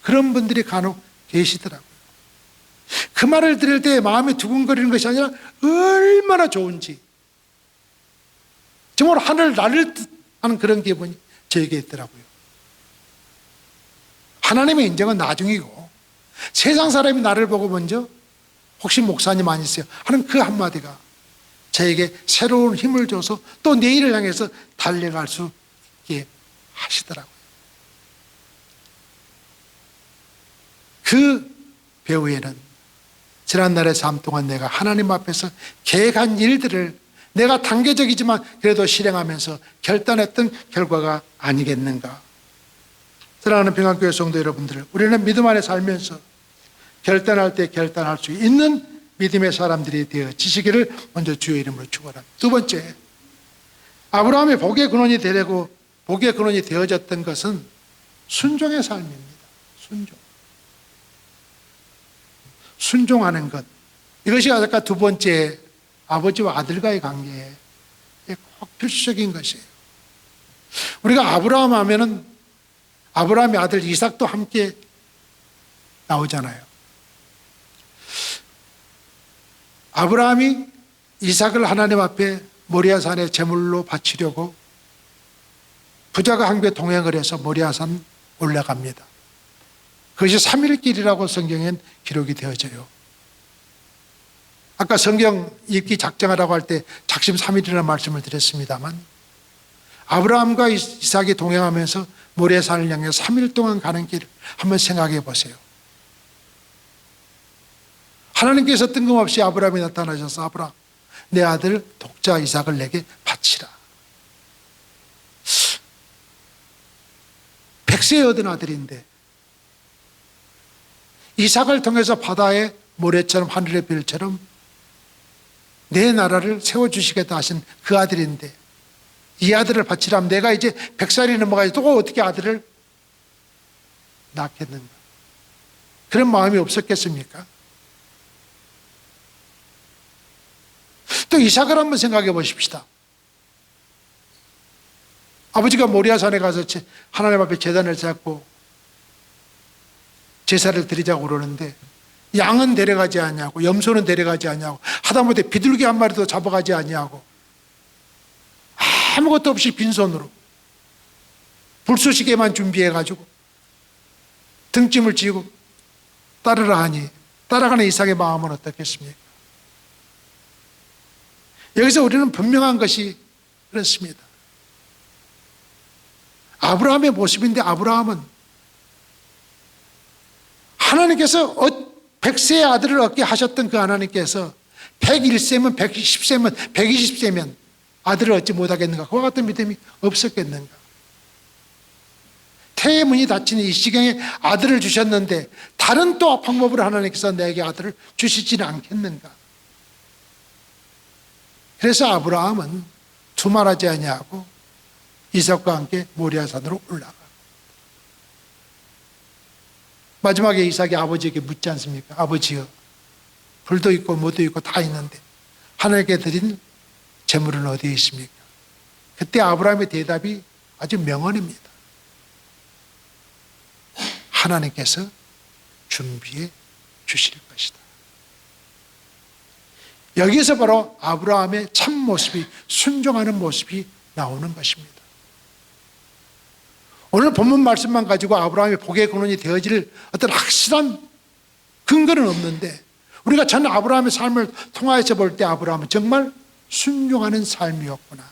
그런 분들이 간혹 계시더라고요. 그 말을 들을 때 마음이 두근거리는 것이 아니라 얼마나 좋은지 정말 하늘 날릴 듯 하는 그런 기분이 저에게 있더라고요. 하나님의 인정은 나중이고 세상 사람이 나를 보고 먼저 혹시 목사님 아니세요? 하는 그 한마디가 저에게 새로운 힘을 줘서 또 내일을 향해서 달려갈 수 있게 하시더라고요. 그 배후에는 지난날의 삶 동안 내가 하나님 앞에서 계획한 일들을 내가 단계적이지만 그래도 실행하면서 결단했던 결과가 아니겠는가. 사랑하는 평안교회 성도 여러분들, 우리는 믿음 안에 살면서 결단할 때 결단할 수 있는 믿음의 사람들이 되어지시기를 먼저 주의 이름으로 축원합니다. 두 번째, 아브라함의 복의 근원이 되고 복의 근원이 되어졌던 것은 순종의 삶입니다. 순종하는 것. 이것이 아까 두 번째 아버지와 아들과의 관계에 꼭 필수적인 것이에요. 우리가 아브라함 하면은 아브라함의 아들 이삭도 함께 나오잖아요. 아브라함이 이삭을 하나님 앞에 모리아산에 제물로 바치려고 부자가 함께 동행을 해서 모리아산 올라갑니다. 그것이 3일 길이라고 성경엔 기록이 되어져요. 아까 성경 읽기 작정하라고 할 때 작심 3일이라는 말씀을 드렸습니다만 아브라함과 이삭이 동행하면서 모리아산을 향해 3일 동안 가는 길을 한번 생각해 보세요. 하나님께서 뜬금없이 아브라함이 나타나셔서 아브라함, 내 아들 독자 이삭을 내게 바치라. 100세에 얻은 아들인데 이삭을 통해서 바다의 모래처럼 하늘의 별처럼 내 나라를 세워주시겠다 하신 그 아들인데 이 아들을 바치라면 내가 이제 100살이 넘어가지 또 어떻게 아들을 낳겠는가. 그런 마음이 없었겠습니까? 또 이삭을 한번 생각해 보십시다. 아버지가 모리아산에 가서 하나님 앞에 제단을 쌓고 제사를 드리자고 그러는데 양은 데려가지 않냐고, 염소는 데려가지 않냐고, 하다못해 비둘기 한 마리도 잡아가지 않냐고, 아무것도 없이 빈손으로 불쏘시개만 준비해가지고 등짐을 지고 따르라 하니 따라가는 이삭의 마음은 어떻겠습니까? 여기서 우리는 분명한 것이 그렇습니다. 아브라함의 모습인데 아브라함은 하나님께서 100세의 아들을 얻게 하셨던 그 하나님께서 101세면 110세면 120세면 아들을 얻지 못하겠는가? 그와 같은 믿음이 없었겠는가? 태의 문이 닫히는 이 시경에 아들을 주셨는데 다른 또 방법으로 하나님께서 내게 아들을 주시지는 않겠는가? 그래서 아브라함은 두말하지 아니하고 이삭과 함께 모리아산으로 올라가. 마지막에 이삭이 아버지에게 묻지 않습니까? 아버지여, 불도 있고 뭐도 있고 다 있는데 하나님께 드린 재물은 어디에 있습니까? 그때 아브라함의 대답이 아주 명언입니다. 하나님께서 준비해 주실 것이다. 여기서 바로 아브라함의 참 모습이, 순종하는 모습이 나오는 것입니다. 오늘 본문 말씀만 가지고 아브라함의 복의 근원이 되어질 어떤 확실한 근거는 없는데 우리가 전 아브라함의 삶을 통하여서 볼 때 아브라함은 정말 순종하는 삶이었구나.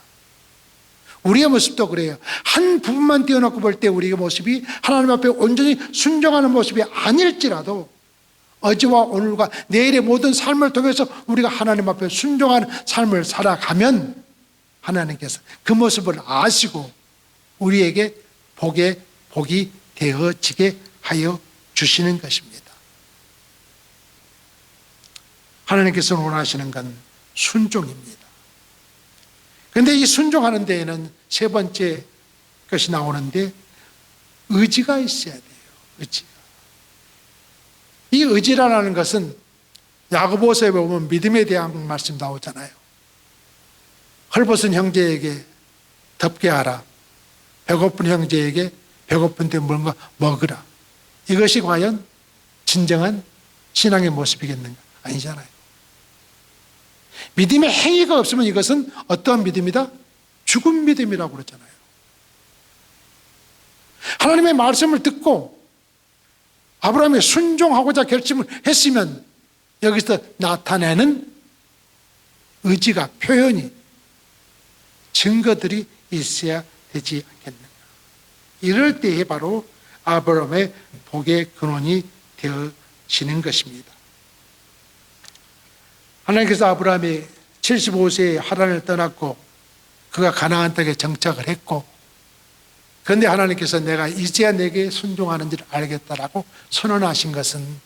우리의 모습도 그래요. 한 부분만 띄워놓고 볼 때 우리의 모습이 하나님 앞에 온전히 순종하는 모습이 아닐지라도 어제와 오늘과 내일의 모든 삶을 통해서 우리가 하나님 앞에 순종하는 삶을 살아가면 하나님께서 그 모습을 아시고 우리에게 복이 되어지게 하여 주시는 것입니다. 하나님께서 원하시는 건 순종입니다. 그런데 이 순종하는 데에는 세 번째 것이 나오는데 의지가 있어야 돼요. 의지가. 이 의지라는 것은 야고보서에 보면 믿음에 대한 말씀 나오잖아요. 헐벗은 형제에게 덮게 하라. 배고픈 형제에게 배고픈 데 뭔가 먹으라. 이것이 과연 진정한 신앙의 모습이겠는가? 아니잖아요. 믿음의 행위가 없으면 이것은 어떠한 믿음이다? 죽은 믿음이라고 그러잖아요. 하나님의 말씀을 듣고 아브라함이 순종하고자 결심을 했으면 여기서 나타내는 의지가, 표현이, 증거들이 있어야 되지 않겠는가. 이럴 때에 바로 아브라함의 복의 근원이 되어지는 것입니다. 하나님께서 아브라함이 75세에 하란을 떠났고 그가 가나안 땅에 정착을 했고, 그런데 하나님께서 내가 이제야 내게 순종하는지를 알겠다라고 선언하신 것은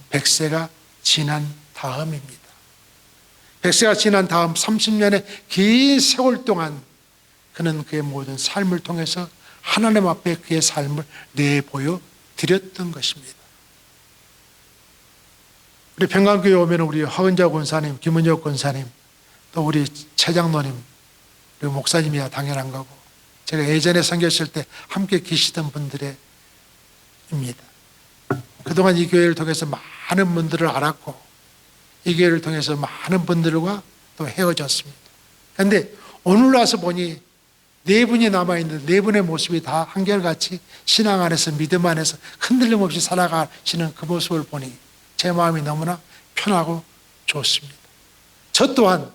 100세가 지난 다음입니다. 100세가 지난 다음 30년의 긴 세월 동안 그는 그의 모든 삶을 통해서 하나님 앞에 그의 삶을 내보여 드렸던 것입니다. 우리 평강교회 오면 우리 하은자 권사님, 김은혁 권사님, 또 우리 최장로님, 그리고 목사님이야 당연한 거고, 제가 예전에 섬겼을 때 함께 계시던 분들입니다. 그동안 이 교회를 통해서 많은 분들을 알았고, 이 교회를 통해서 많은 분들과 또 헤어졌습니다. 그런데 오늘 와서 보니 네 분이 남아있는 네 분의 모습이 다 한결같이 신앙 안에서, 믿음 안에서 흔들림 없이 살아가시는 그 모습을 보니 제 마음이 너무나 편하고 좋습니다. 저 또한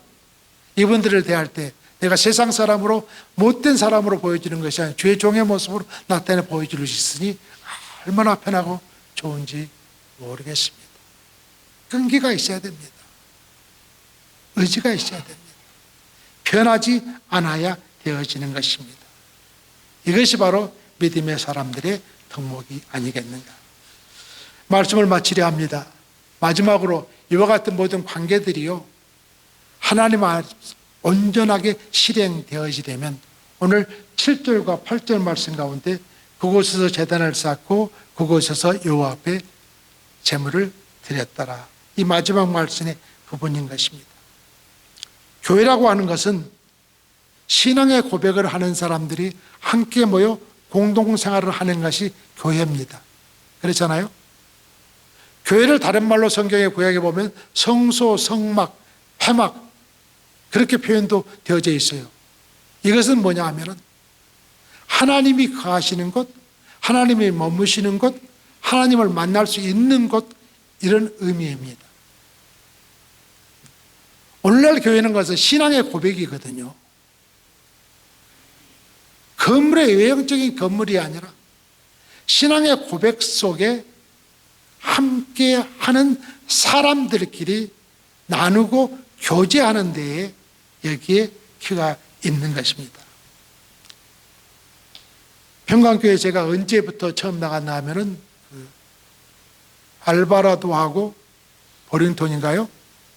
이분들을 대할 때 내가 세상 사람으로, 못된 사람으로 보여지는 것이 아니라 주의 종의 모습으로 나타내 보여줄 수 있으니 얼마나 편하고 좋은지 모르겠습니다. 끈기가 있어야 됩니다. 의지가 있어야 됩니다. 변하지 않아야 되어지는 것입니다. 이것이 바로 믿음의 사람들의 덕목이 아니겠는가. 말씀을 마치려 합니다. 마지막으로 이와 같은 모든 관계들이요, 하나님 앞에 온전하게 실행되어지려면 오늘 7절과 8절 말씀 가운데 그곳에서 제단을 쌓고 그곳에서 여호와 앞에 제물을 드렸더라, 이 마지막 말씀의 부분인 것입니다. 교회라고 하는 것은 신앙의 고백을 하는 사람들이 함께 모여 공동생활을 하는 것이 교회입니다. 그렇잖아요? 교회를 다른 말로 성경에 구약에 보면 성소, 성막, 회막, 그렇게 표현도 되어져 있어요. 이것은 뭐냐 하면은 하나님이 거하시는 곳, 하나님이 머무시는 곳, 하나님을 만날 수 있는 곳, 이런 의미입니다. 오늘날 교회는 것은 신앙의 고백이거든요. 건물의 외형적인 건물이 아니라 신앙의 고백 속에 함께 하는 사람들끼리 나누고 교제하는 데에 여기에 기가 있는 것입니다. 평강교회 제가 언제부터 처음 나갔나 하면은 알바라도하고 보링턴인가요?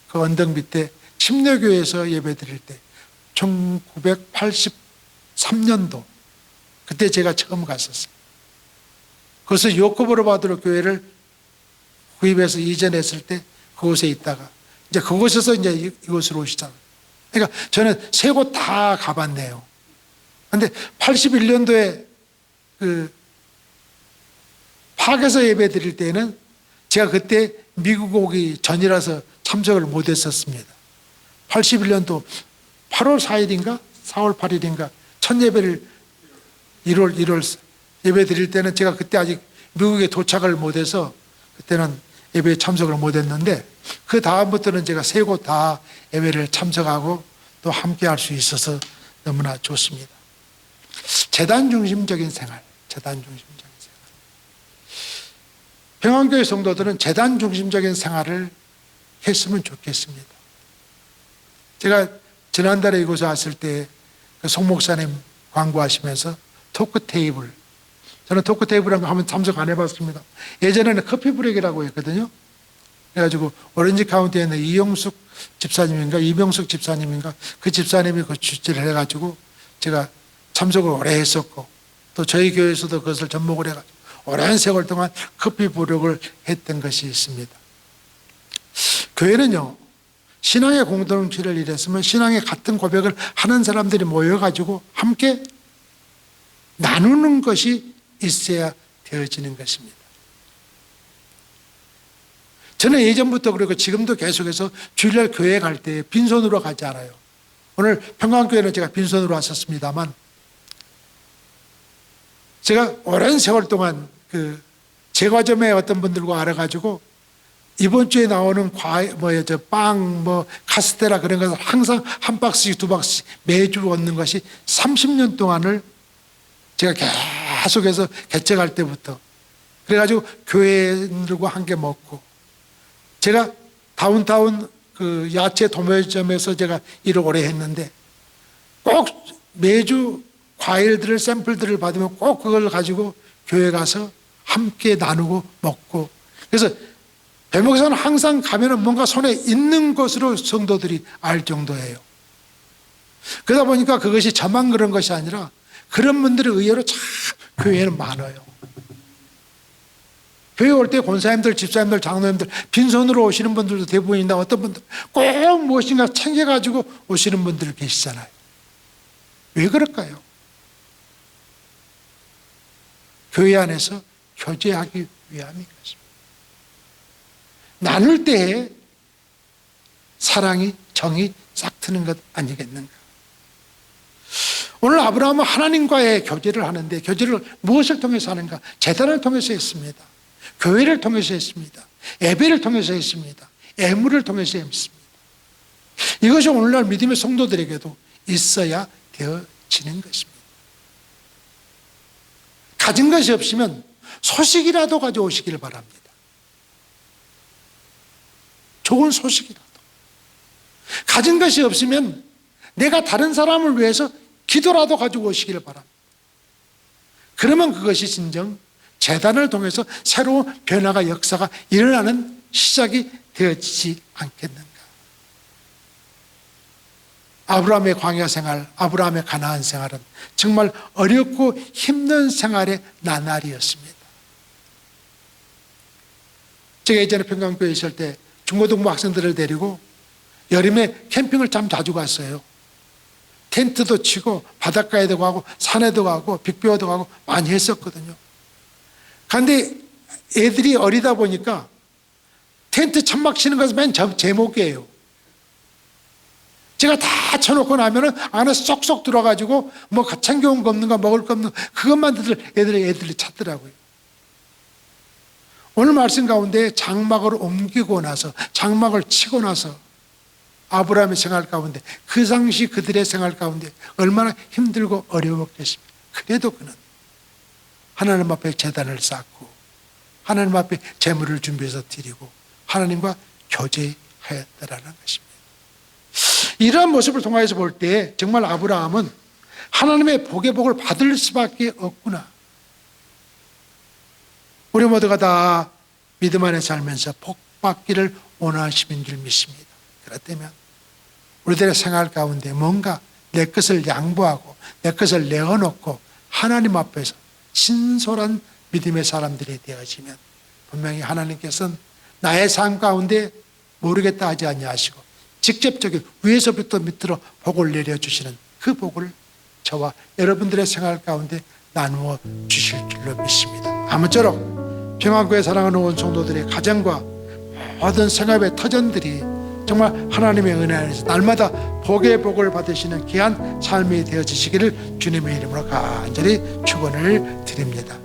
그 언덕 밑에 침례교회에서 예배 드릴 때 1983년도 그때 제가 처음 갔었어요. 그래서 요코보로 받으러 교회를 구입해서 이전했을 때 그곳에 있다가 이제 그곳에서 이제 이곳으로 오시잖아요. 그러니까 저는 세 곳 다 가봤네요. 그런데 81년도에 그 파악에서 예배 드릴 때는 제가 그때 미국 오기 전이라서 참석을 못했었습니다. 81년도 8월 4일인가 4월 8일인가 첫 예배를 1월 예배 드릴 때는 제가 그때 아직 미국에 도착을 못해서 그때는 예배에 참석을 못했는데, 그 다음부터는 제가 세 곳 다 예배를 참석하고 또 함께 할 수 있어서 너무나 좋습니다. 재단 중심적인 생활, 재단 중심적인 생활. 평안교회 성도들은 재단 중심적인 생활을 했으면 좋겠습니다. 제가 지난달에 이곳에 왔을 때 그 송 목사님 광고하시면서 토크 테이블, 저는 토크 테이블이라는 거 한번 참석 안 해봤습니다. 예전에는 커피 브레이크라고 했거든요. 그래가지고 오렌지 카운티에 있는 이영숙 집사님인가 이병숙 집사님인가 그 집사님이 그 주최를 해가지고 제가 참석을 오래 했었고, 또 저희 교회에서도 그것을 접목을 해가지고 오랜 세월 동안 커피 부력을 했던 것이 있습니다. 교회는요, 신앙의 공동체를 이뤘으면 신앙의 같은 고백을 하는 사람들이 모여가지고 함께 나누는 것이 있어야 되어지는 것입니다. 저는 예전부터 그리고 지금도 계속해서 주일날 교회 갈 때 빈손으로 가지 않아요. 오늘 평강교회는 제가 빈손으로 왔었습니다만, 제가 오랜 세월 동안 그 제과점에 어떤 분들과 알아가지고 이번 주에 나오는 빵, 카스테라 그런 것을 항상 한 박스씩 두 박스씩 매주 얻는 것이 30년 동안을 제가 계속해서 개척할 때부터 그래가지고 교회들과 함께 먹고, 제가 다운타운 그 야채 도매점에서 제가 일을 오래 했는데 꼭 매주 과일들을 샘플들을 받으면 꼭 그걸 가지고 교회 가서 함께 나누고 먹고, 그래서 배목에서는 항상 가면은 뭔가 손에 있는 것으로 성도들이 알 정도예요. 그러다 보니까 그것이 저만 그런 것이 아니라 그런 분들이 의외로 참 교회에는 많아요. 교회 올 때 권사님들, 집사님들, 장로님들 빈손으로 오시는 분들도 대부분인데 어떤 분들 꼭 무엇인가 챙겨가지고 오시는 분들 계시잖아요. 왜 그럴까요? 교회 안에서 교제하기 위함인 것입니다. 나눌 때에 사랑이, 정이 싹 트는 것 아니겠는가? 오늘 아브라함은 하나님과의 교제를 하는데 교제를 무엇을 통해서 하는가? 제단을 통해서 했습니다. 교회를 통해서 했습니다. 예배를 통해서 했습니다. 예물을 통해서 했습니다. 이것이 오늘날 믿음의 성도들에게도 있어야 되어지는 것입니다. 가진 것이 없으면 소식이라도 가져오시기를 바랍니다. 좋은 소식이라도. 가진 것이 없으면 내가 다른 사람을 위해서 기도라도 가지고 오시기를 바랍니다. 그러면 그것이 진정 제단을 통해서 새로운 변화가, 역사가 일어나는 시작이 되어지지 않겠는가. 아브라함의 광야 생활, 아브라함의 가나안 생활은 정말 어렵고 힘든 생활의 나날이었습니다. 제가 예전에 평강교회에 있을 때 중고등부 학생들을 데리고 여름에 캠핑을 참 자주 갔어요. 텐트도 치고 바닷가에도 가고 산에도 가고 빅베어도 가고 많이 했었거든요. 그런데 애들이 어리다 보니까 텐트 천막 치는 것은 맨 제목이에요. 제가 다 쳐놓고 나면은 안에 쏙쏙 들어가지고 뭐 챙겨온 거 없는가, 먹을 거 없는가, 그것만 애들이 찾더라고요. 오늘 말씀 가운데 장막을 옮기고 나서, 장막을 치고 나서 아브라함의 생활 가운데, 그 당시 그들의 생활 가운데 얼마나 힘들고 어려웠겠습니까? 그래도 그는 하나님 앞에 제단을 쌓고 하나님 앞에 제물을 준비해서 드리고 하나님과 교제하였다라는 것입니다. 이러한 모습을 통해서 볼 때 정말 아브라함은 하나님의 복의 복을 받을 수밖에 없구나. 우리 모두가 다 믿음 안에 살면서 복 받기를 원하시는 줄 믿습니다. 그렇다면 우리들의 생활 가운데 뭔가 내 것을 양보하고 내 것을 내어놓고 하나님 앞에서 진솔한 믿음의 사람들이 되어지면 분명히 하나님께서는 나의 삶 가운데 모르겠다 하지 아니하시고 직접적인 위에서부터 밑으로 복을 내려주시는 그 복을 저와 여러분들의 생활 가운데 나누어 주실 줄로 믿습니다. 아무쪼록 평안교회 사랑하는 온 성도들의 가정과 모든 생활의 터전들이 정말 하나님의 은혜 안에서 날마다 복의 복을 받으시는 귀한 삶이 되어지시기를 주님의 이름으로 간절히 축원을 드립니다.